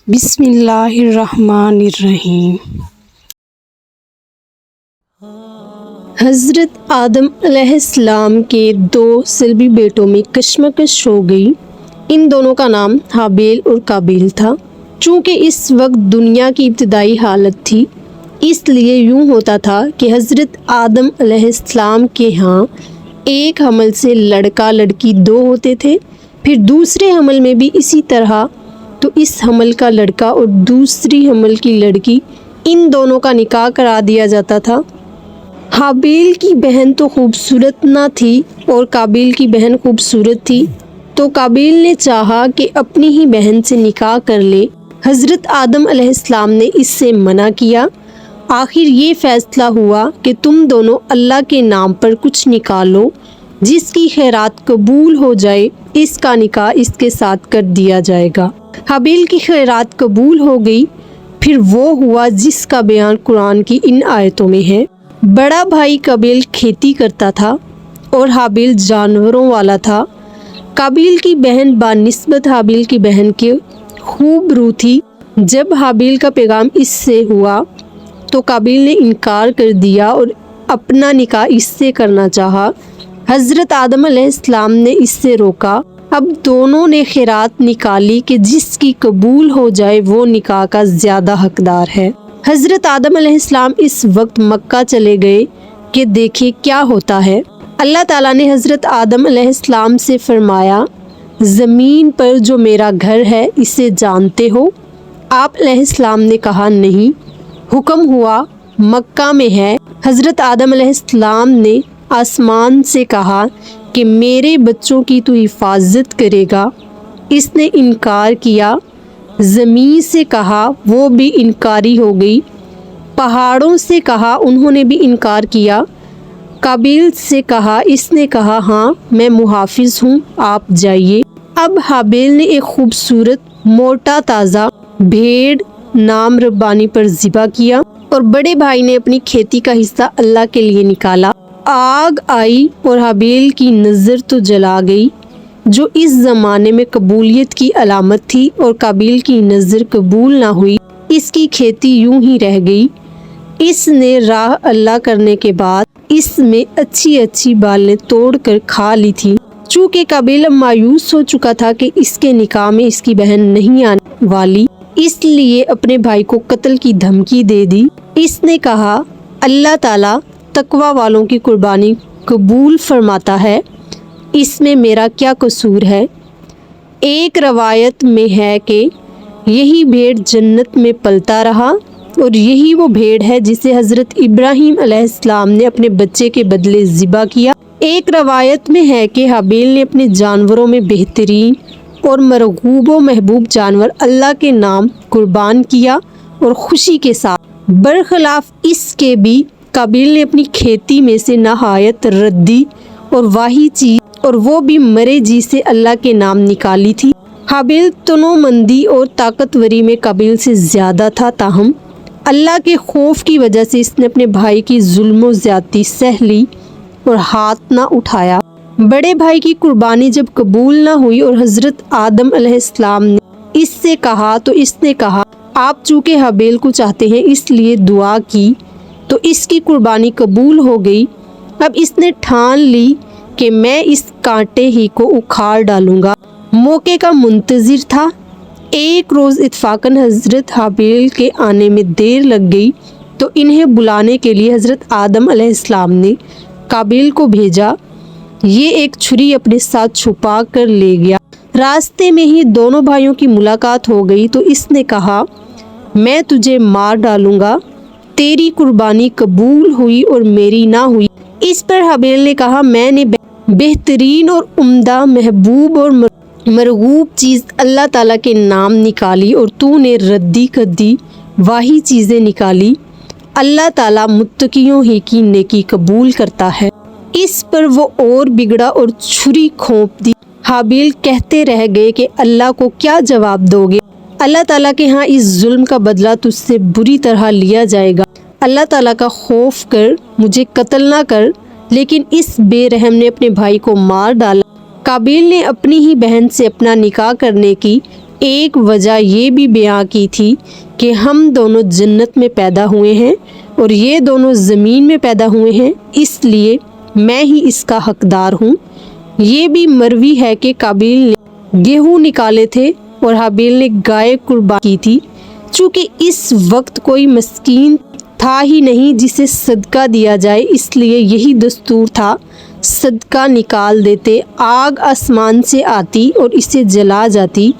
بسم اللہ الرحمن الرحیم۔ حضرت آدم علیہ السلام کے 2 صلبی بیٹوں میں کشمکش ہو گئی۔ ان دونوں کا نام حابیل اور قابیل تھا۔ چونکہ اس وقت دنیا کی ابتدائی حالت تھی، اس لیے یوں ہوتا تھا کہ حضرت آدم علیہ السلام کے ہاں ایک حمل سے لڑکا لڑکی 2 ہوتے تھے، پھر دوسرے حمل میں بھی اسی طرح، تو اس حمل کا لڑکا اور دوسری حمل کی لڑکی، ان دونوں کا نکاح کرا دیا جاتا تھا۔ حابیل کی بہن تو خوبصورت نہ تھی اور قابیل کی بہن خوبصورت تھی، تو قابیل نے چاہا کہ اپنی ہی بہن سے نکاح کر لے۔ حضرت آدم علیہ السلام نے اس سے منع کیا۔ آخر یہ فیصلہ ہوا کہ تم دونوں اللہ کے نام پر کچھ نکالو، جس کی خیرات قبول ہو جائے اس کا نکاح اس کے ساتھ کر دیا جائے گا۔ حابیل کی خیرات قبول ہو گئی، پھر وہ ہوا جس کا بیان قرآن کی ان آیتوں میں ہے۔ بڑا بھائی قابیل کھیتی کرتا تھا اور حابیل جانوروں والا تھا۔ قابیل کی بہن بنسبت حابیل کی بہن کے خوب رو تھی۔ جب حابیل کا پیغام اس سے ہوا تو قابیل نے انکار کر دیا اور اپنا نکاح اس سے کرنا چاہا۔ حضرت آدم علیہ السلام نے اس سے روکا۔ اب دونوں نے خیرات نکالی کہ جس کی قبول ہو جائے وہ نکاح کا زیادہ حقدار ہے۔ حضرت آدم علیہ السلام اس وقت مکہ چلے گئے کہ دیکھے کیا ہوتا ہے۔ اللہ تعالیٰ نے حضرت آدم علیہ السلام سے فرمایا، زمین پر جو میرا گھر ہے اسے جانتے ہو؟ آپ علیہ السلام نے کہا نہیں۔ حکم ہوا مکہ میں ہے۔ حضرت آدم علیہ السلام نے آسمان سے کہا کہ میرے بچوں کی تو حفاظت کرے گا۔ اس نے انکار کیا۔ زمین سے کہا، وہ بھی انکاری ہو گئی۔ پہاڑوں سے کہا، انہوں نے بھی انکار کیا۔ قابیل سے کہا، اس نے کہا ہاں میں محافظ ہوں، آپ جائیے۔ اب حابیل نے ایک خوبصورت موٹا تازہ بھیڑ نام ربانی پر ذبح کیا اور بڑے بھائی نے اپنی کھیتی کا حصہ اللہ کے لیے نکالا۔ آگ آئی اور حابیل کی نظر تو جلا گئی، جو اس زمانے میں قبولیت کی علامت تھی، اور قابیل کی نظر قبول نہ ہوئی، اس کی کھیتی یوں ہی رہ گئی۔ اس نے راہ اللہ کرنے کے بعد اس میں اچھی بالیں توڑ کر کھا لی تھی۔ چونکہ قابیل مایوس ہو چکا تھا کہ اس کے نکاح میں اس کی بہن نہیں آنے والی، اس لیے اپنے بھائی کو قتل کی دھمکی دے دی۔ اس نے کہا، اللہ تعالیٰ تقوی والوں کی قربانی قبول فرماتا ہے، اس میں میرا کیا قصور ہے؟ ایک روایت میں ہے کہ یہی بھیڑ جنت میں پلتا رہا، اور یہی وہ بھیڑ ہے جسے حضرت ابراہیم علیہ السلام نے اپنے بچے کے بدلے ذبح کیا۔ ایک روایت میں ہے کہ حابیل نے اپنے جانوروں میں بہترین اور مرغوب و محبوب جانور اللہ کے نام قربان کیا اور خوشی کے ساتھ۔ برخلاف اس کے بھی قابیل نے اپنی کھیتی میں سے نہایت ردی اور واہی چیز، اور وہ بھی مرے جی سے اللہ کے نام نکالی تھی۔ حابیل تنومندی اور طاقتوری میں قابیل سے زیادہ تھا، تاہم اللہ کے خوف کی وجہ سے اس نے اپنے بھائی کی ظلم و زیادتی سہ لی اور ہاتھ نہ اٹھایا۔ بڑے بھائی کی قربانی جب قبول نہ ہوئی اور حضرت آدم علیہ السلام نے اس سے کہا تو اس نے کہا، آپ چونکہ حابیل کو چاہتے ہیں اس لیے دعا کی، تو اس کی قربانی قبول ہو گئی۔ اب اس نے ٹھان لی کہ میں اس کانٹے ہی کو اکھاڑ ڈالوں گا۔ موقع کا منتظر تھا۔ ایک روز اتفاقاً حضرت حابیل کے آنے میں دیر لگ گئی، تو انہیں بلانے کے لیے حضرت آدم علیہ السلام نے قابیل کو بھیجا۔ یہ ایک چھری اپنے ساتھ چھپا کر لے گیا۔ راستے میں ہی دونوں بھائیوں کی ملاقات ہو گئی، تو اس نے کہا، میں تجھے مار ڈالوں گا، تیری قربانی قبول ہوئی اور میری نہ ہوئی۔ اس پر حابیل نے کہا، میں نے بہترین اور عمدہ، محبوب اور مرغوب چیز اللہ تعالیٰ کے نام نکالی، اور تو نے ردی کدی واہی چیزیں نکالی۔ اللہ تعالیٰ متقیوں ہی کی نیکی قبول کرتا ہے۔ اس پر وہ اور بگڑا اور چھری کھونپ دی۔ حابیل کہتے رہ گئے کہ اللہ کو کیا جواب دو گے؟ اللہ تعالیٰ کے ہاں اس ظلم کا بدلہ تجھ سے بری طرح لیا جائے گا۔ اللہ تعالیٰ کا خوف کر، مجھے قتل نہ کر۔ لیکن اس بے رحم نے اپنے بھائی کو مار ڈالا۔ قابیل نے اپنی ہی بہن سے اپنا نکاح کرنے کی ایک وجہ یہ بھی بیان کی تھی کہ ہم دونوں جنت میں پیدا ہوئے ہیں اور یہ دونوں زمین میں پیدا ہوئے ہیں، اس لیے میں ہی اس کا حقدار ہوں۔ یہ بھی مروی ہے کہ قابیل نے گیہوں نکالے تھے اور حابیل نے گائے قربان کی تھی۔ چونکہ اس وقت کوئی مسکین تھا ہی نہیں جسے صدقہ دیا جائے، اس لیے یہی دستور تھا، صدقہ نکال دیتے، آگ آسمان سے آتی اور اسے جلا جاتی۔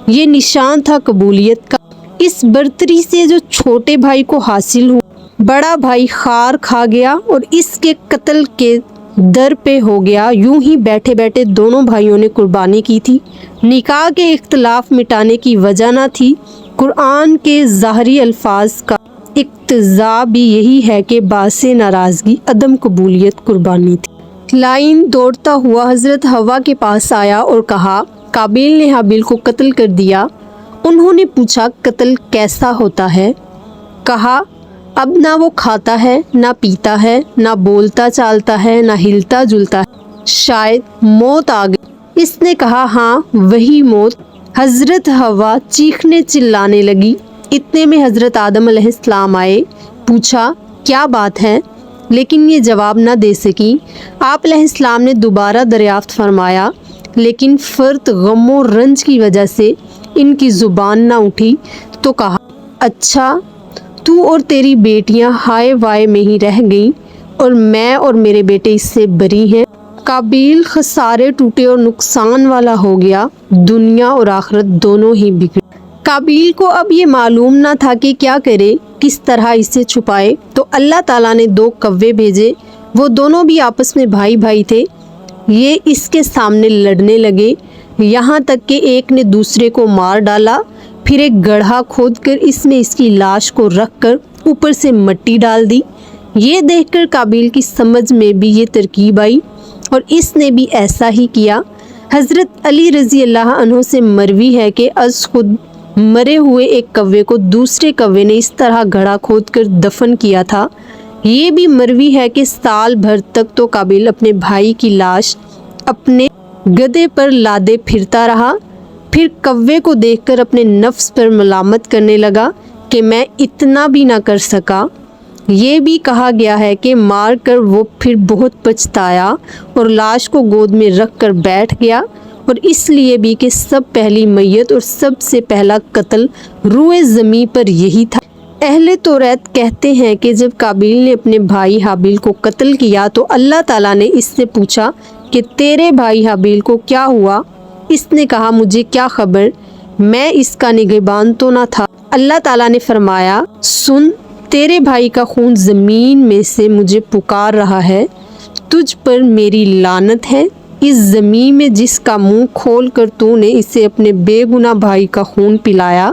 یہ نشان تھا قبولیت کا۔ اس برتری سے جو چھوٹے بھائی کو حاصل ہوا، بڑا بھائی خار کھا گیا اور اس کے قتل کے در پہ ہو گیا۔ یوں ہی بیٹھے بیٹھے دونوں بھائیوں نے قربانی کی تھی۔ نکاح کے اختلاف مٹانے کی وجہ نہ تھی۔ قرآن کے ظاہری الفاظ کا اقتضا بھی یہی ہے کہ باعث ناراضگی عدم قبولیت قربانی تھی۔ لائن دوڑتا ہوا حضرت حوا کے پاس آیا اور کہا، قابیل نے حابیل کو قتل کر دیا۔ انہوں نے پوچھا، قتل کیسا ہوتا ہے؟ کہا، اب نہ وہ کھاتا ہے، نہ پیتا ہے، نہ بولتا چالتا ہے، نہ ہلتا جلتا ہے، شاید موت آ گئی۔ اس نے کہا، ہاں وہی موت۔ حضرت حوا چیخنے چلانے لگی۔ اتنے میں حضرت آدم علیہ السلام آئے۔ پوچھا، کیا بات ہے؟ لیکن یہ جواب نہ دے سکی۔ آپ علیہ السلام نے دوبارہ دریافت فرمایا، لیکن فرط غم و رنج کی وجہ سے ان کی زبان نہ اٹھی تو کہا، اچھا تو اور تیری بیٹیاں ہائے وائے میں ہی رہ گئیں اور میں اور میرے بیٹے اس سے بری ہیں۔ قابیل خسارے ٹوٹے اور نقصان والا ہو گیا، دنیا اور آخرت دونوں ہی بگڑے۔ قابیل کو اب یہ معلوم نہ تھا کہ کیا کرے، کس طرح اسے چھپائے، تو اللہ تعالیٰ نے 2 کوے بھیجے۔ وہ دونوں بھی آپس میں بھائی بھائی تھے۔ یہ اس کے سامنے لڑنے لگے، یہاں تک کہ ایک نے دوسرے کو مار ڈالا، پھر ایک گڑھا کھود کر اس میں اس کی لاش کو رکھ کر اوپر سے مٹی ڈال دی۔ یہ دیکھ کر قابیل کی سمجھ میں بھی یہ ترکیب آئی اور اس نے بھی ایسا ہی کیا۔ حضرت علی رضی اللہ عنہ سے مروی ہے کہ از خود مرے ہوئے ایک کوے کو دوسرے کوے نے اس طرح گڑھا کھود کر دفن کیا تھا۔ یہ بھی مروی ہے کہ سال بھر تک تو قابیل اپنے بھائی کی لاش اپنے گدھے پر لادے پھرتا رہا، پھر کوے کو دیکھ کر اپنے نفس پر ملامت کرنے لگا کہ میں اتنا بھی نہ کر سکا۔ یہ بھی کہا گیا ہے کہ مار کر وہ پھر بہت پچھتایا اور لاش کو گود میں رکھ کر بیٹھ گیا، اور اس لیے بھی کہ سب پہلی میت اور سب سے پہلا قتل روئے زمیں پر یہی تھا۔ اہل توریت کہتے ہیں کہ جب قابیل نے اپنے بھائی حابیل کو قتل کیا تو اللہ تعالیٰ نے اس سے پوچھا کہ تیرے بھائی حابیل کو کیا ہوا؟ اس نے کہا، مجھے کیا خبر، میں اس کا نگہبان تو نہ تھا۔ اللہ تعالیٰ نے فرمایا، سن، تیرے بھائی کا خون زمین میں سے مجھے پکار رہا ہے، تجھ پر میری لعنت ہے۔ اس زمین میں جس کا منہ کھول کر تو نے اسے اپنے بے گناہ بھائی کا خون پلایا،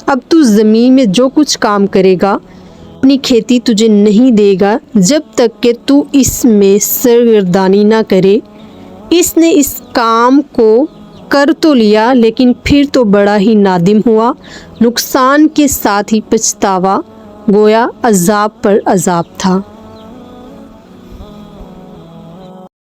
اب تو زمین میں جو کچھ کام کرے گا اپنی کھیتی تجھے نہیں دے گا جب تک کہ تو اس میں سرگردانی نہ کرے۔ اس نے اس کام کو کر تو لیا، لیکن پھر تو بڑا ہی نادم ہوا، نقصان کے ساتھ ہی پچھتاوا، گویا عذاب پر عذاب تھا۔